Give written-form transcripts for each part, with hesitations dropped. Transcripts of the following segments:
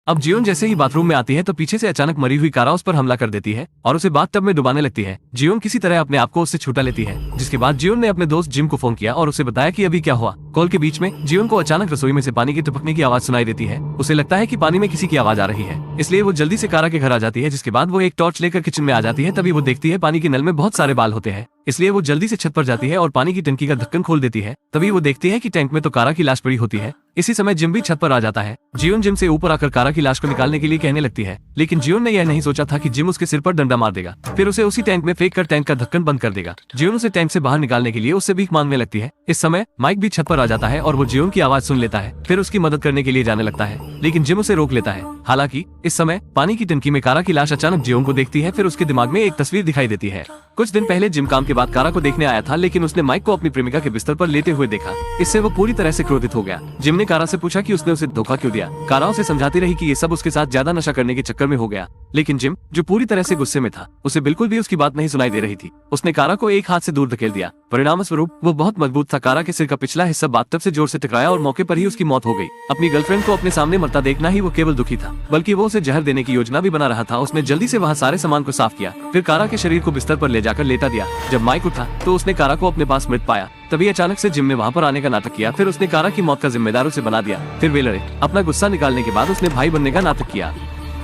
अब जियोन जैसे ही बाथरूम में आती है तो पीछे से अचानक मरी हुई कारा उस पर हमला कर देती है और उसे बाथटब में डुबाने लगती है। जियोन किसी तरह अपने आप को उससे छुटा लेती है, जिसके बाद जियोन ने अपने दोस्त जिम को फोन किया और उसे बताया कि अभी क्या हुआ। कॉल के बीच में जियोन को अचानक रसोई में से पानी की टपकने की आवाज सुनाई देती है। उसे लगता है कि पानी में किसी की आवाज आ रही है, इसलिए वो जल्दी से कारा के घर आ जाती है। जिसके बाद वो एक टॉर्च लेकर किचन में आ जाती है। तभी वो देखती है पानी के नल में बहुत सारे बाल होते हैं, इसलिए वो जल्दी से छत पर जाती है और पानी की टंकी का ढक्कन खोल देती है। तभी वो देखती है कि टैंक में तो कारा की लाश पड़ी होती है। इसी समय जिम भी छत पर आ जाता है। जियोन जिम से ऊपर आकर कारा की लाश को निकालने के लिए कहने लगती है, लेकिन जियोन ने यह नहीं सोचा था कि जिम उसके सिर पर डंडा मार देगा, फिर उसे उसी टैंक में फेंक कर टैंक का ढक्कन बंद कर देगा। जियोन उसे टैंक से बाहर निकालने के लिए उससे भीख मांगने लगती है। इस समय माइक भी छत पर आ जाता है और वो जियोन की आवाज सुन लेता है, फिर उसकी मदद करने के लिए जाने लगता है, लेकिन जिम उसे रोक लेता है। हालांकि इस समय पानी की टंकी में कारा की लाश अचानक जियोन को देखती है। फिर उसके दिमाग में एक तस्वीर दिखाई देती है। कुछ दिन पहले जिम काम के बाद कारा को देखने आया था, लेकिन उसने माइक को अपनी प्रेमिका के बिस्तर पर लेते हुए देखा। इससे वो पूरी तरह से क्रोधित हो गया। जिम ने कारा से पूछा कि उसने उसे धोखा क्यों दिया। कारा उसे समझाती रही कि ये सब उसके साथ ज्यादा नशा करने के चक्कर में हो गया, लेकिन जिम, जो पूरी तरह से गुस्से में था, उसे बिल्कुल भी उसकी बात नहीं सुनाई दे रही थी। उसने कारा को एक हाथ से दूर धकेल दिया। परिणाम स्वरूप वो बहुत मजबूत था। कारा के सिर का पिछला हिस्सा बाथटब से जोर से टकराया और मौके पर ही उसकी मौत हो गई। अपनी गर्लफ्रेंड को अपने सामने मरता देखना ही वो केवल दुखी था, बल्कि वो उसे जहर देने की योजना भी बना रहा था। उसने जल्दी से वहाँ सारे सामान को साफ किया, फिर कारा के शरीर को बिस्तर पर ले जाकर लेटा दिया। जब माइक उठा तो उसने कारा को अपने पास मृत पाया। तभी अचानक से जिम ने वहाँ पर आने का नाटक किया। फिर उसने कारा की मौत का जिम्मेदार उसे बना दिया। फिर वे लड़े। अपना गुस्सा निकालने के बाद उसने भाई बनने का नाटक किया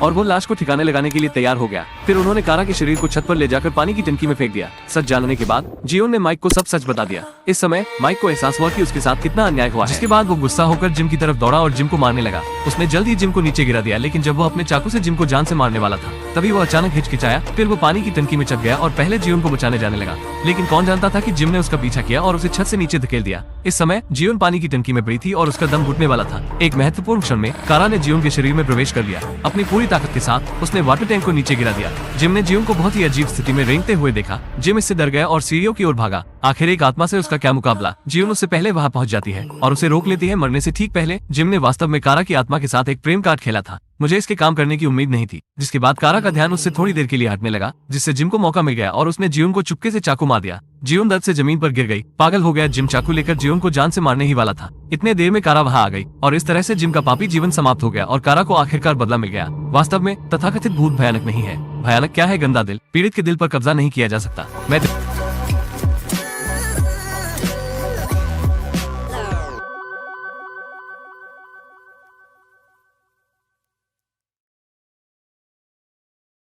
और वो लाश को ठिकाने लगाने के लिए तैयार हो गया। फिर उन्होंने कारा के शरीर को छत पर ले जाकर पानी की टंकी में फेंक दिया। सच जानने के बाद जियोन ने माइक को सब सच बता दिया। इस समय माइक को एहसास हुआ कि उसके साथ कितना अन्याय हुआ है। जिसके बाद वो गुस्सा होकर जिम की तरफ दौड़ा और जिम को मारने लगा। उसने जल्द ही जिम को नीचे गिरा दिया, लेकिन जब वो अपने चाकू से जिम को जान से मारने वाला था, तभी वो अचानक हिचकिचाया। फिर वो पानी की टंकी में चढ़ गया और पहले जियोन को बचाने जाने लगा, लेकिन कौन जानता था कि जिम ने उसका पीछा किया और उसे छत से नीचे धकेल दिया। इस समय जियोन पानी की टंकी में पड़ी थी और उसका दम घुटने वाला था। एक महत्वपूर्ण क्षण में कारा ने जियोन के शरीर में प्रवेश कर लिया। अपनी पूरी ताकत के साथ उसने वाटर टैंक को नीचे गिरा दिया। जिम ने जियोन को बहुत ही अजीब स्थिति में रेंगते हुए देखा। जिम इससे डर गया और सीढ़ियों की ओर भागा। आखिर एक आत्मा से उसका क्या मुकाबला। जियोन उससे पहले वहां पहुंच जाती है और उसे रोक लेती है। मरने से ठीक पहले जिम ने वास्तव में कारा की आत्मा के साथ एक प्रेम कार्ड खेला था। मुझे इसके काम करने की उम्मीद नहीं थी। जिसके बाद कारा का ध्यान उससे थोड़ी देर के लिए हटने लगा, जिससे जिम को मौका मिल गया और उसने जियोन को चुपके से चाकू मार दिया। जियोन दर्द से जमीन पर गिर गई। पागल हो गया। जिम चाकू लेकर जियोन को जान से मारने ही वाला था। इतने देर में कारा वहां आ गई और इस तरह से जिम का पापी जीवन समाप्त हो गया और कारा को आखिरकार बदला मिल गया। वास्तव में तथाकथित भूत भयानक नहीं है। भयानक क्या है? गंदा दिल। पीड़ित के दिल पर कब्जा नहीं किया जा सकता। मैं